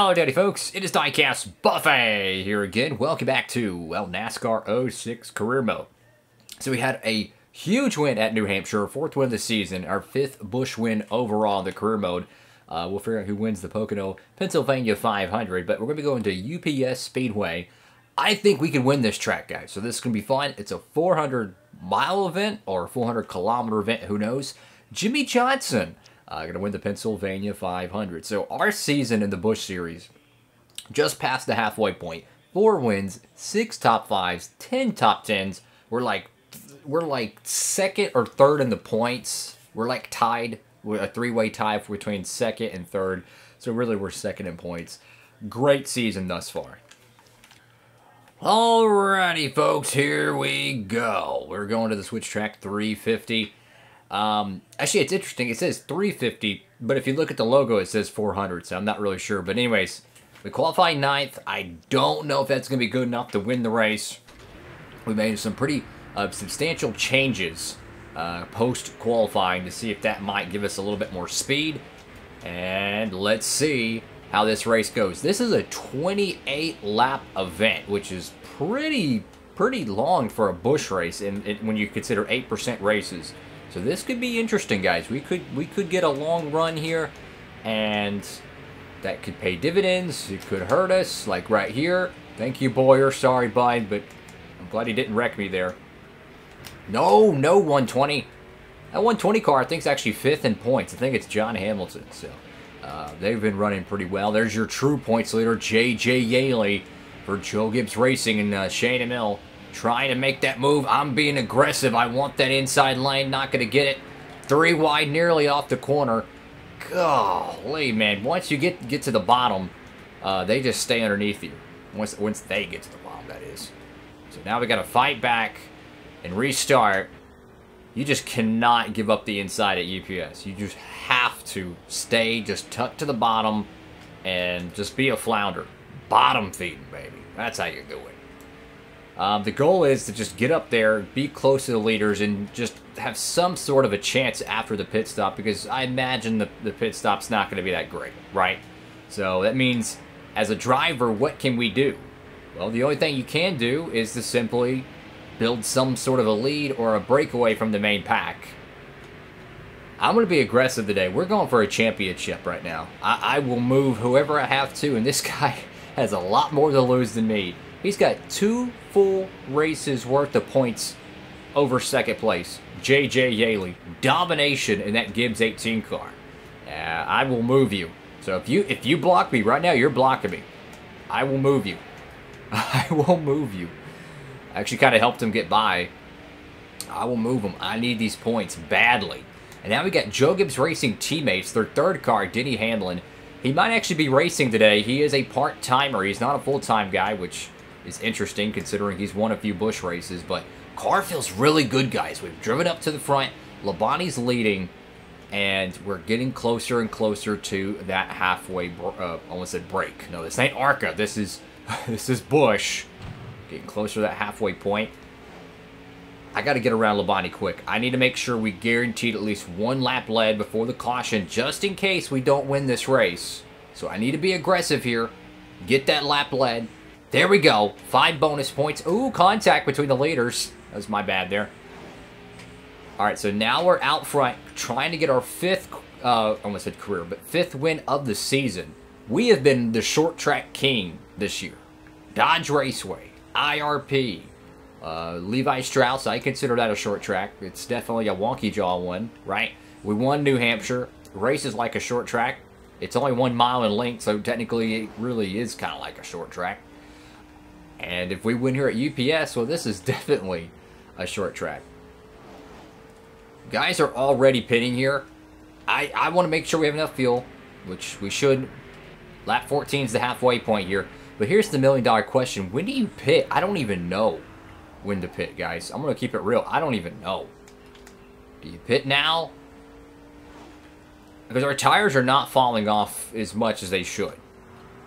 Howdy folks, it is Diecast Buffet here again. Welcome back to, well, NASCAR 06 Career Mode. So we had a huge win at New Hampshire, 4th win of the season, our 5th Busch win overall in the Career Mode. We'll figure out who wins the Pocono, Pennsylvania 500, but we're going to be going to UPS Speedway. I think we can win this track, guys, so this is going to be fun. It's a 400-mile event or 400-kilometer event, who knows. Jimmy Johnson going to win the Pennsylvania 500. So our season in the Busch Series just passed the halfway point. 4 wins, 6 top 5s, 10 top 10s. We're like second or third in the points. We're like tied. We're a 3-way tie between second and third. So really we're second in points. Great season thus far. Alrighty, folks, here we go. We're going to the switch track 350. Actually, it's interesting. It says 350, but if you look at the logo, it says 400, so I'm not really sure. But anyways, we qualified 9th. I don't know if that's going to be good enough to win the race. We made some pretty substantial changes post-qualifying to see if that might give us a little bit more speed. And let's see how this race goes. This is a 28-lap event, which is pretty long for a Busch race when you consider 8% races. So this could be interesting, guys. We could get a long run here, and that could pay dividends. It could hurt us, like right here. Thank you, Boyer. Sorry, bud, but I'm glad he didn't wreck me there. No 120. That 120 car, I think, is actually 5th in points. I think it's John Hamilton. So they've been running pretty well. There's your true points leader, J.J. Yaley, for Joe Gibbs Racing and Shane Mill. Trying to make that move. I'm being aggressive. I want that inside lane. Not going to get it. 3 wide, nearly off the corner. Golly, man. Once you get to the bottom, they just stay underneath you. Once they get to the bottom, that is. So now we got to fight back and restart. You just cannot give up the inside at UPS. You just have to stay just tucked to the bottom and just be a flounder. Bottom feeding, baby. That's how you do it. The goal is to just get up there, be close to the leaders, and just have some sort of a chance after the pit stop, because I imagine the pit stop's not going to be that great, right? So that means, as a driver, what can we do? Well, the only thing you can do is to simply build some sort of a lead or a breakaway from the main pack. I'm going to be aggressive today. We're going for a championship right now. I will move whoever I have to, and this guy has a lot more to lose than me. He's got 2 full races worth of points over second place. J.J. Yaley. Domination in that Gibbs 18 car. I will move you. So if you block me right now, you're blocking me. I will move you. I will move you. I actually kind of helped him get by. I will move him. I need these points badly. And now we got Joe Gibbs Racing teammates. Their 3rd car, Denny Hamlin. He might actually be racing today. He is a part-timer. He's not a full-time guy, which is interesting considering he's won a few Busch races, but car feels really good, guys. We've driven up to the front. Labonte's leading, and we're getting closer and closer to that halfway. Almost said break. No, this ain't ARCA. This is Busch. Getting closer to that halfway point. I got to get around Labonte quick. I need to make sure we guaranteed at least 1 lap lead before the caution, just in case we don't win this race. So I need to be aggressive here. Get that lap lead. There we go. 5 bonus points. Ooh, contact between the leaders. That was my bad there. Alright, so now we're out front trying to get our 5th, almost said career, but 5th win of the season. We have been the short track king this year. Dodge Raceway, IRP, Levi Strauss, I consider that a short track. It's definitely a wonky jaw one, right? We won New Hampshire. Race is like a short track. It's only 1 mile in length, so technically it really is kind of like a short track. And if we win here at UPS, well, this is definitely a short track. Guys are already pitting here. I want to make sure we have enough fuel, which we should. Lap 14 is the halfway point here. But here's the $1,000,000 question. When do you pit? I don't even know when to pit, guys. I'm going to keep it real. I don't even know. Do you pit now? Because our tires are not falling off as much as they should.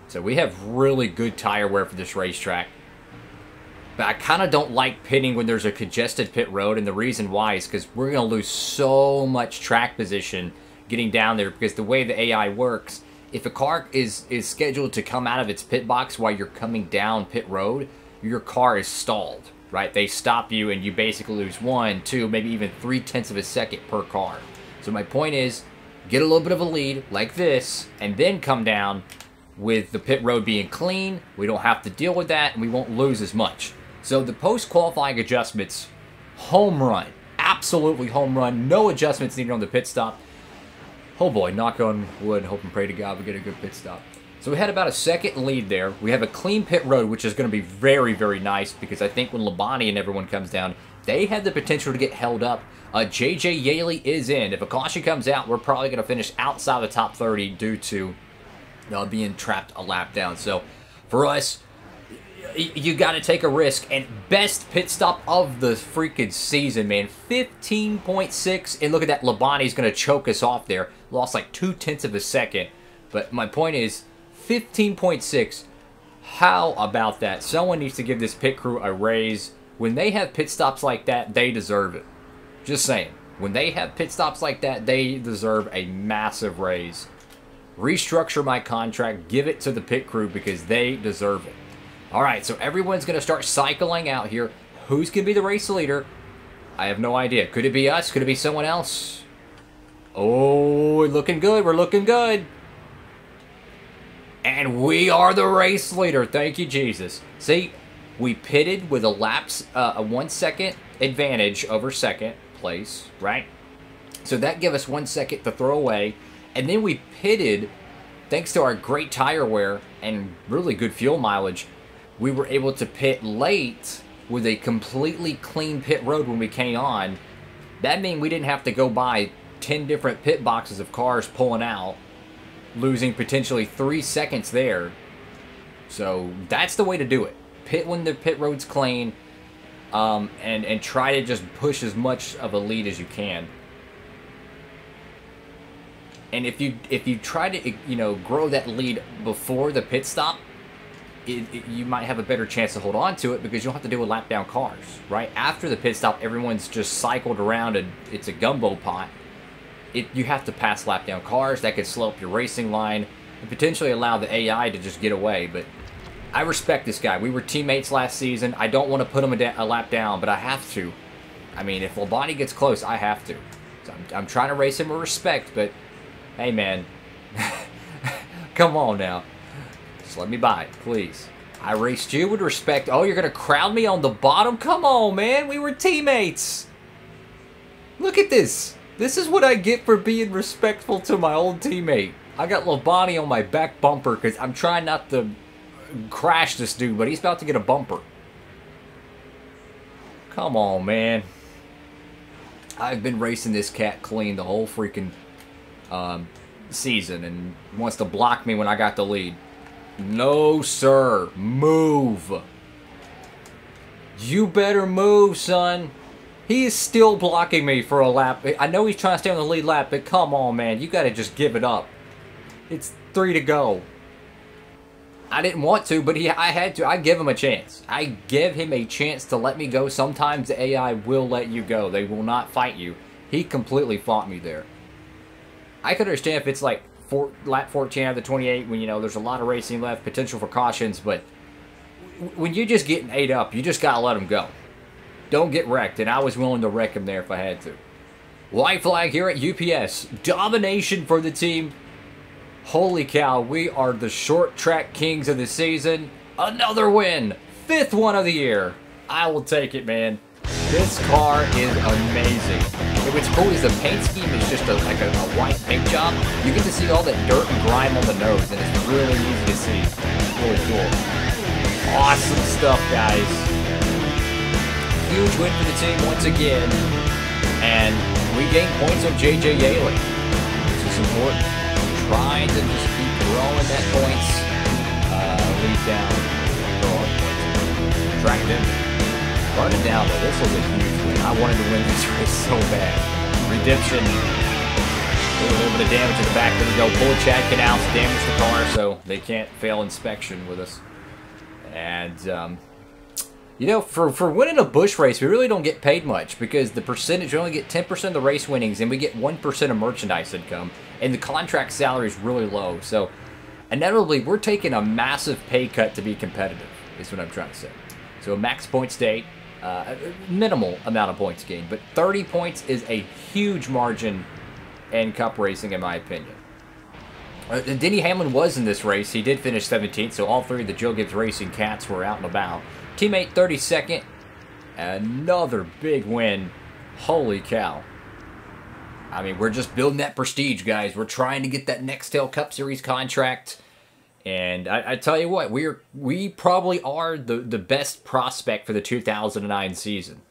So we have really good tire wear for this racetrack. But I kind of don't like pitting when there's a congested pit road, and the reason why is because we're going to lose so much track position getting down there, because the way the AI works if a car is scheduled to come out of its pit box while you're coming down pit road, your car is stalled, right? They stop you and you basically lose 1, 2, maybe even 3/10 of a second per car. So my point is, get a little bit of a lead like this and then come down with the pit road being clean. We don't have to deal with that and we won't lose as much. So the post-qualifying adjustments, home run. Absolutely home run. No adjustments needed on the pit stop. Oh boy, knock on wood, hope and pray to God we get a good pit stop. So we had about a second lead there. We have a clean pit road, which is going to be very, very nice because I think when Labonte and everyone comes down, they have the potential to get held up. JJ Yaley is in. If a caution comes out, we're probably going to finish outside the top 30 due to being trapped a lap down. So for us, you got to take a risk. And best pit stop of the freaking season, man. 15.6. And look at that. Labonte's going to choke us off there. Lost like 2/10 of a second. But my point is, 15.6. How about that? Someone needs to give this pit crew a raise. When they have pit stops like that, they deserve it. Just saying. When they have pit stops like that, they deserve a massive raise. Restructure my contract. Give it to the pit crew because they deserve it. Alright, so everyone's going to start cycling out here. Who's going to be the race leader? I have no idea. Could it be us? Could it be someone else? Oh, we're looking good. We're looking good. And we are the race leader. Thank you, Jesus. See, we pitted with a lapse, a 1 second advantage over second place, right? So that gave us 1 second to throw away. And then we pitted, thanks to our great tire wear and really good fuel mileage, we were able to pit late with a completely clean pit road when we came on. That means we didn't have to go by 10 different pit boxes of cars pulling out, losing potentially 3 seconds there. So that's the way to do it. Pit when the pit road's clean, and try to just push as much of a lead as you can. And if you try to grow that lead before the pit stop, you might have a better chance to hold on to it because you don't have to deal with lap down cars, right? After the pit stop, everyone's just cycled around and it's a gumbo pot. You have to pass lap down cars. That could slow up your racing line and potentially allow the AI to just get away. But I respect this guy. We were teammates last season. I don't want to put him a lap down, but I have to. I mean, if Labonte gets close, I have to. So I'm trying to race him with respect, but hey, man. Come on now. Just let me by, please. I raced you with respect. Oh, you're going to crowd me on the bottom? Come on, man. We were teammates. Look at this. This is what I get for being respectful to my old teammate. I got Labonte on my back bumper because I'm trying not to crash this dude, but he's about to get a bumper. Come on, man. I've been racing this cat clean the whole freaking season and wants to block me when I got the lead. No, sir. Move. You better move, son. He is still blocking me for a lap. I know he's trying to stay on the lead lap, but come on, man. You got to just give it up. It's 3 to go. I didn't want to, but I had to. I give him a chance. I give him a chance to let me go. Sometimes the AI will let you go. They will not fight you. He completely fought me there. I could understand if it's like lap 14 out of the 28 when, there's a lot of racing left, potential for cautions, but when you're just getting ate up, you just got to let him go. Don't get wrecked, and I was willing to wreck him there if I had to. White flag here at UPS. Domination for the team. Holy cow, we are the short track kings of the season. Another win. 5th one of the year. I will take it, man. This car is amazing. And what's cool is the paint scheme is just like a white paint job. You get to see all that dirt and grime on the nose, and it's really easy to see. It's really cool. Awesome stuff, guys. Huge win for the team once again. And we gain points on JJ Yaley, which is important. Trying to just keep growing that points. Lead down. Track them. Run it down, though. This was a huge win. I wanted to win this race so bad. Redemption. A little bit of damage in the back. There we go. Pull Chad Canals. Damage the car, so they can't fail inspection with us. And, for winning a Busch race, we really don't get paid much because the percentage, we only get 10% of the race winnings and we get 1% of merchandise income. and the contract salary is really low. So inevitably, we're taking a massive pay cut to be competitive, is what I'm trying to say. So a max points day, minimal amount of points gained, but 30 points is a huge margin in Cup racing, in my opinion. Denny Hamlin was in this race. He did finish 17th, so all three of the Joe Gibbs Racing cats were out and about. Teammate 32nd, another big win. Holy cow. I mean, we're just building that prestige, guys. We're trying to get that Nextel Cup Series contract. And I tell you what, we probably are the best prospect for the 2009 season.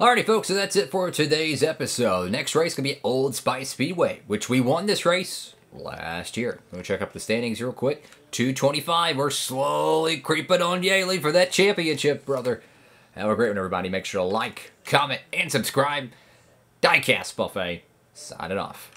Alrighty, folks, so that's it for today's episode. The next race is going to be Old Spice Speedway, which we won this race last year. Let me check up the standings real quick. 225. We're slowly creeping on Yaley for that championship, brother. Have a great one, everybody. Make sure to like, comment, and subscribe. Diecast Buffet, signing off.